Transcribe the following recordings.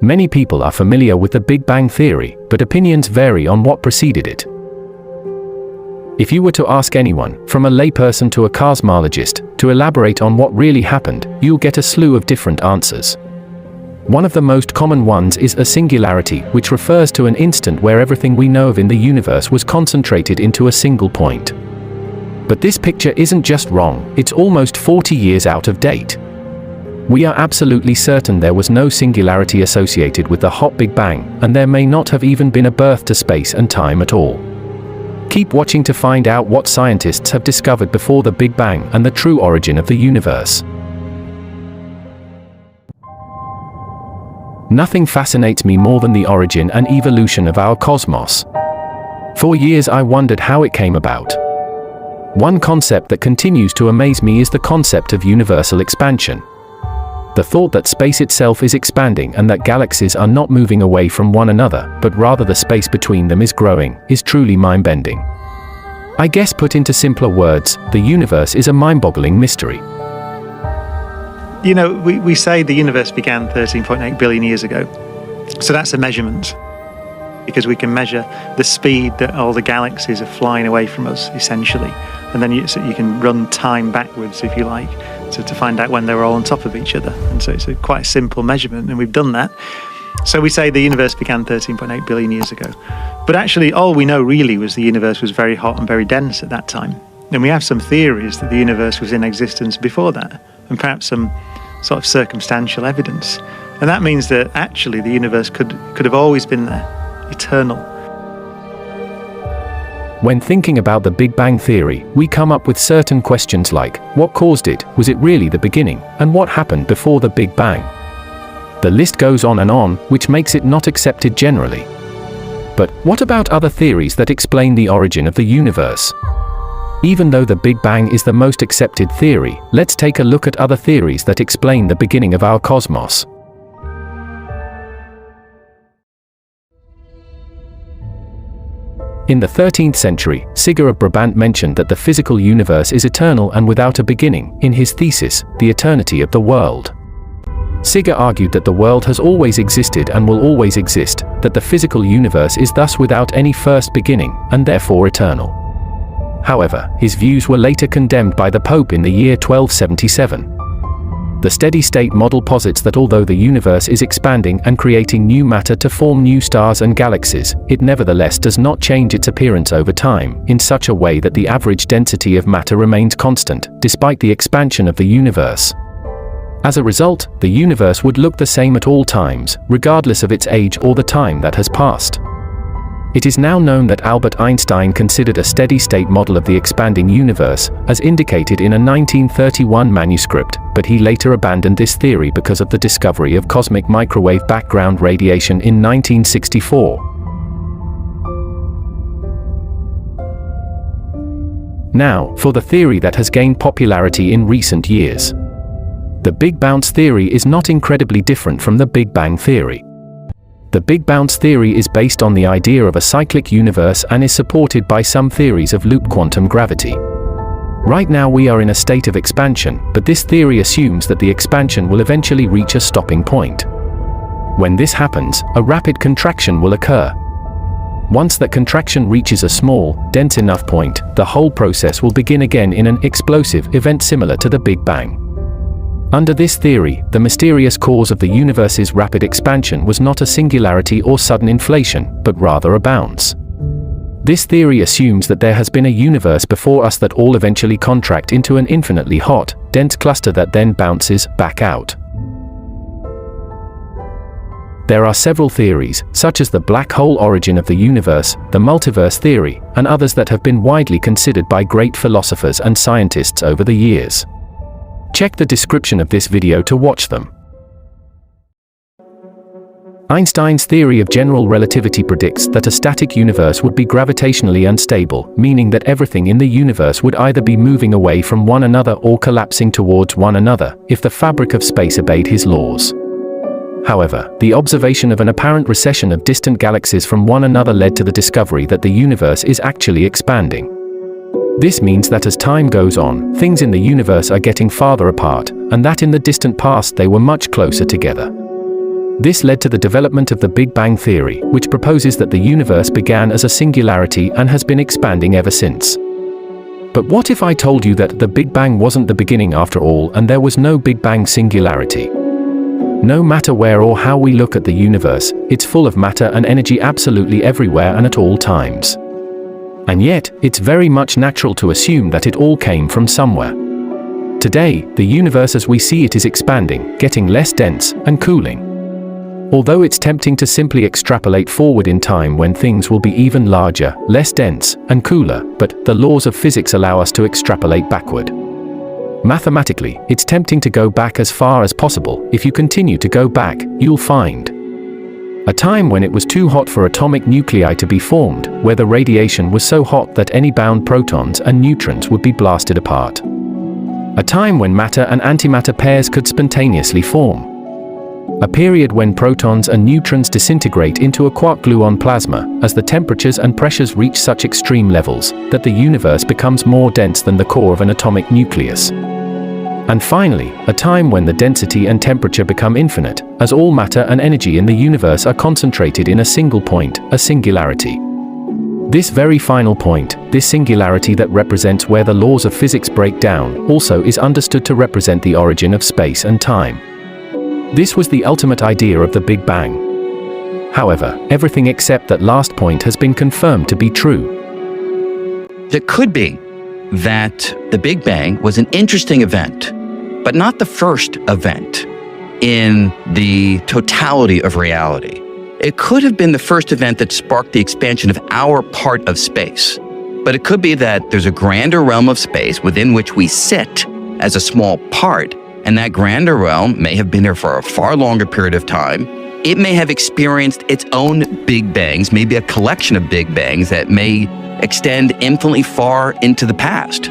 Many people are familiar with the Big Bang Theory, but opinions vary on what preceded it. If you were to ask anyone, from a layperson to a cosmologist, to elaborate on what really happened, you'll get a slew of different answers. One of the most common ones is a singularity, which refers to an instant where everything we know of in the universe was concentrated into a single point. But this picture isn't just wrong, it's almost 40 years out of date. We are absolutely certain there was no singularity associated with the hot Big Bang, and there may not have even been a birth to space and time at all. Keep watching to find out what scientists have discovered before the Big Bang and the true origin of the universe. Nothing fascinates me more than the origin and evolution of our cosmos. For years I wondered how it came about. One concept that continues to amaze me is the concept of universal expansion. The thought that space itself is expanding and that galaxies are not moving away from one another, but rather the space between them is growing, is truly mind-bending. I guess put into simpler words, the universe is a mind-boggling mystery. You know, we say the universe began 13.8 billion years ago. So that's a measurement, because we can measure the speed that all the galaxies are flying away from us, essentially. And then you can run time backwards, if you like, to find out when they were all on top of each other. And so it's quite a simple measurement, and we've done that. So we say the universe began 13.8 billion years ago. But actually, all we know really was the universe was very hot and very dense at that time. And we have some theories that the universe was in existence before that, and perhaps some sort of circumstantial evidence. And that means that actually the universe could have always been there, eternal. When thinking about the Big Bang Theory, we come up with certain questions like, what caused it? Was it really the beginning? And what happened before the Big Bang? The list goes on and on, which makes it not accepted generally. But what about other theories that explain the origin of the universe? Even though the Big Bang is the most accepted theory, let's take a look at other theories that explain the beginning of our cosmos. In the 13th century, Sigurd of Brabant mentioned that the physical universe is eternal and without a beginning, in his thesis, The Eternity of the World. Sigurd argued that the world has always existed and will always exist, that the physical universe is thus without any first beginning, and therefore eternal. However, his views were later condemned by the Pope in the year 1277. The steady-state model posits that although the universe is expanding and creating new matter to form new stars and galaxies, it nevertheless does not change its appearance over time, in such a way that the average density of matter remains constant, despite the expansion of the universe. As a result, the universe would look the same at all times, regardless of its age or the time that has passed. It is now known that Albert Einstein considered a steady-state model of the expanding universe, as indicated in a 1931 manuscript, but he later abandoned this theory because of the discovery of cosmic microwave background radiation in 1964. Now, for the theory that has gained popularity in recent years. The Big Bounce theory is not incredibly different from the Big Bang theory. The Big Bounce theory is based on the idea of a cyclic universe and is supported by some theories of loop quantum gravity. Right now we are in a state of expansion, but this theory assumes that the expansion will eventually reach a stopping point. When this happens, a rapid contraction will occur. Once that contraction reaches a small, dense enough point, the whole process will begin again in an explosive event similar to the Big Bang. Under this theory, the mysterious cause of the universe's rapid expansion was not a singularity or sudden inflation, but rather a bounce. This theory assumes that there has been a universe before us that all eventually contract into an infinitely hot, dense cluster that then bounces back out. There are several theories, such as the black hole origin of the universe, the multiverse theory, and others that have been widely considered by great philosophers and scientists over the years. Check the description of this video to watch them. Einstein's theory of general relativity predicts that a static universe would be gravitationally unstable, meaning that everything in the universe would either be moving away from one another or collapsing towards one another, if the fabric of space obeyed his laws. However, the observation of an apparent recession of distant galaxies from one another led to the discovery that the universe is actually expanding. This means that as time goes on, things in the universe are getting farther apart, and that in the distant past they were much closer together. This led to the development of the Big Bang theory, which proposes that the universe began as a singularity and has been expanding ever since. But what if I told you that the Big Bang wasn't the beginning after all, and there was no Big Bang singularity? No matter where or how we look at the universe, it's full of matter and energy absolutely everywhere and at all times. And yet, it's very much natural to assume that it all came from somewhere. Today, the universe as we see it is expanding, getting less dense, and cooling. Although it's tempting to simply extrapolate forward in time when things will be even larger, less dense, and cooler, but the laws of physics allow us to extrapolate backward. Mathematically, it's tempting to go back as far as possible. If you continue to go back, you'll find a time when it was too hot for atomic nuclei to be formed, where the radiation was so hot that any bound protons and neutrons would be blasted apart. A time when matter and antimatter pairs could spontaneously form. A period when protons and neutrons disintegrate into a quark-gluon plasma, as the temperatures and pressures reach such extreme levels that the universe becomes more dense than the core of an atomic nucleus. And finally, a time when the density and temperature become infinite, as all matter and energy in the universe are concentrated in a single point, a singularity. This very final point, this singularity that represents where the laws of physics break down, also is understood to represent the origin of space and time. This was the ultimate idea of the Big Bang. However, everything except that last point has been confirmed to be true. It could be that the Big Bang was an interesting event, but not the first event in the totality of reality. It could have been the first event that sparked the expansion of our part of space. But it could be that there's a grander realm of space within which we sit as a small part, and that grander realm may have been there for a far longer period of time. It may have experienced its own Big Bangs, maybe a collection of Big Bangs that may extend infinitely far into the past.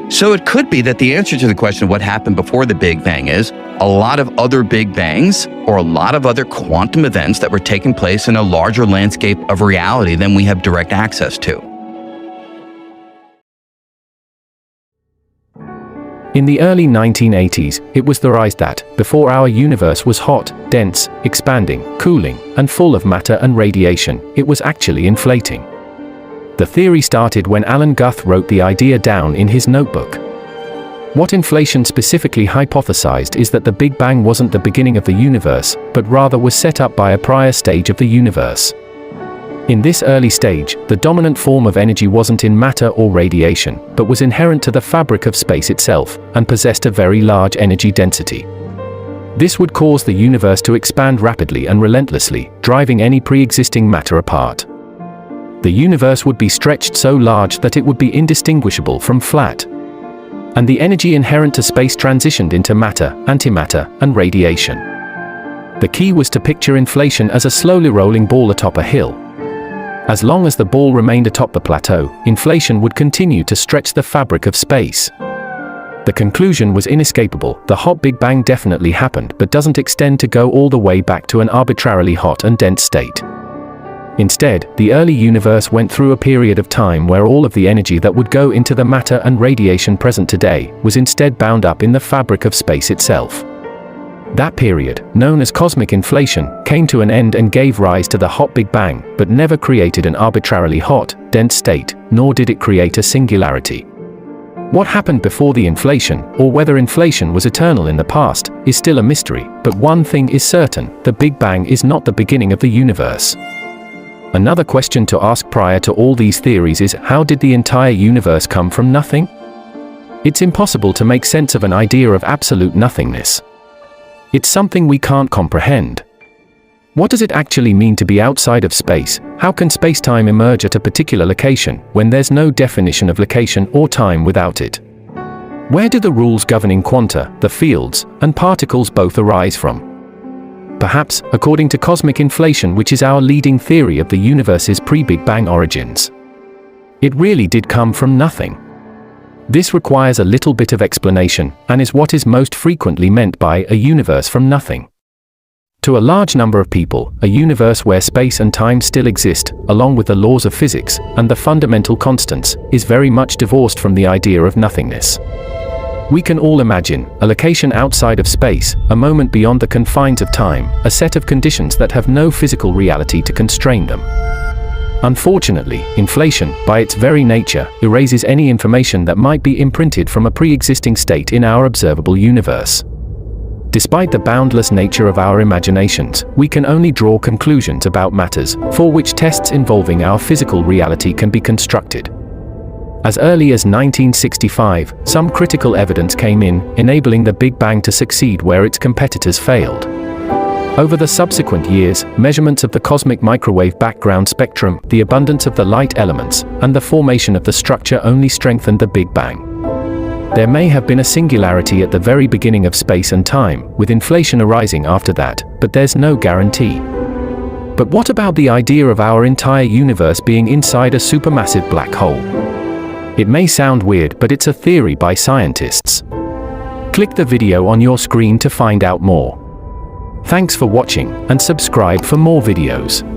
So it could be that the answer to the question of what happened before the Big Bang is a lot of other Big Bangs or a lot of other quantum events that were taking place in a larger landscape of reality than we have direct access to. In the early 1980s, it was theorized that, before our universe was hot, dense, expanding, cooling, and full of matter and radiation, it was actually inflating. The theory started when Alan Guth wrote the idea down in his notebook. What inflation specifically hypothesized is that the Big Bang wasn't the beginning of the universe, but rather was set up by a prior stage of the universe. In this early stage, the dominant form of energy wasn't in matter or radiation, but was inherent to the fabric of space itself, and possessed a very large energy density. This would cause the universe to expand rapidly and relentlessly, driving any pre-existing matter apart. The universe would be stretched so large that it would be indistinguishable from flat. And the energy inherent to space transitioned into matter, antimatter, and radiation. The key was to picture inflation as a slowly rolling ball atop a hill. As long as the ball remained atop the plateau, inflation would continue to stretch the fabric of space. The conclusion was inescapable: the hot Big Bang definitely happened, but doesn't extend to go all the way back to an arbitrarily hot and dense state. Instead, the early universe went through a period of time where all of the energy that would go into the matter and radiation present today was instead bound up in the fabric of space itself. That period, known as cosmic inflation, came to an end and gave rise to the hot Big Bang, but never created an arbitrarily hot, dense state, nor did it create a singularity. What happened before the inflation, or whether inflation was eternal in the past, is still a mystery, but one thing is certain: the Big Bang is not the beginning of the universe. Another question to ask prior to all these theories is, how did the entire universe come from nothing? It's impossible to make sense of an idea of absolute nothingness. It's something we can't comprehend. What does it actually mean to be outside of space? How can space-time emerge at a particular location, when there's no definition of location or time without it? Where do the rules governing quanta, the fields, and particles both arise from? Perhaps, according to cosmic inflation, which is our leading theory of the universe's pre-Big Bang origins, it really did come from nothing. This requires a little bit of explanation, and is what is most frequently meant by a universe from nothing. To a large number of people, a universe where space and time still exist, along with the laws of physics and the fundamental constants, is very much divorced from the idea of nothingness. We can all imagine a location outside of space, a moment beyond the confines of time, a set of conditions that have no physical reality to constrain them. Unfortunately, inflation, by its very nature, erases any information that might be imprinted from a pre-existing state in our observable universe. Despite the boundless nature of our imaginations, we can only draw conclusions about matters for which tests involving our physical reality can be constructed. As early as 1965, some critical evidence came in, enabling the Big Bang to succeed where its competitors failed. Over the subsequent years, measurements of the cosmic microwave background spectrum, the abundance of the light elements, and the formation of the structure only strengthened the Big Bang. There may have been a singularity at the very beginning of space and time, with inflation arising after that, but there's no guarantee. But what about the idea of our entire universe being inside a supermassive black hole? It may sound weird, but it's a theory by scientists. Click the video on your screen to find out more. Thanks for watching, and subscribe for more videos.